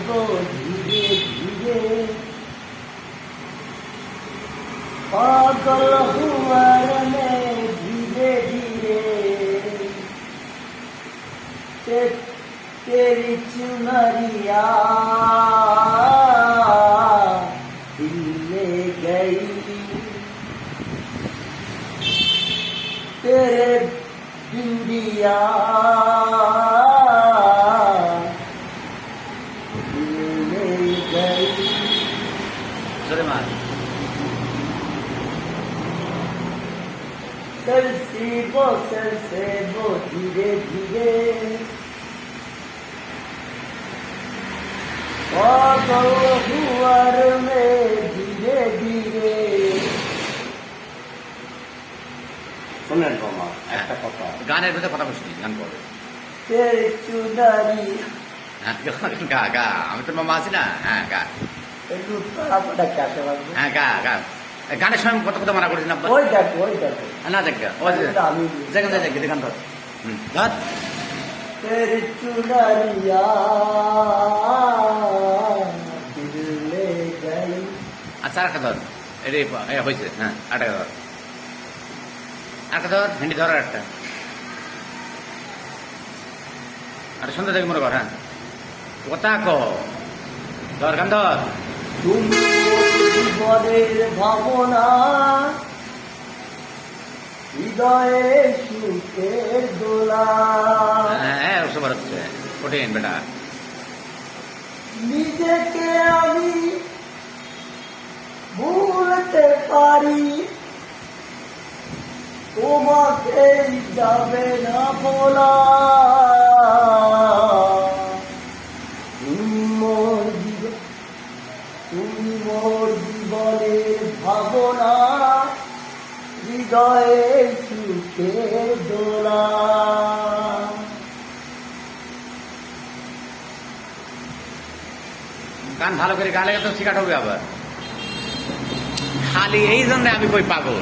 गो धीरे धीरे पागल हुआ रे धीरे धीरे तेरी चुनरिया दिल ले गई तेरे बिंदिया सर से वो धीरे धीरे हुआर में धीरे धीरे শোনেন বাবা একটা কথা গানের ভিতরে কথা বলছি গান করবে तेरे चुनारी গা গা আমি তোর মামা আছি না হ্যাঁ গা একটু তাড়াতাড়ি কাছে বাজবে হ্যাঁ গা গা গানের সময় কত কথা মানা করেছি না ওই দেখো না দেখ ওই আমি যেখান দেখ গান ধর ধর तेरी चुनरिया दिल ले गई আচ্ছা আর ধর এটাই হয়েছে হ্যাঁ আটা ধর আরেকটা ধর হিন্দি ধর একটা আরে সুন্দর দেখি মনে কর হ্যাঁ কথা ক ধর গান ধর তুমি জীবনের ভাবনা হৃদয়ে সুখের দোলা হ্যাঁ ওসব হচ্ছে কঠিন বেটা নিজেকে আমি ভুলতে পারি তোমাকে যাবে না বলা তুমি মোর জীবনের ভাবনা হৃদয়ে সুখের দোলা গান ভালো করে গালে তো শিখাতে হবে আবার খালি এই জন্য আমি কই পাগল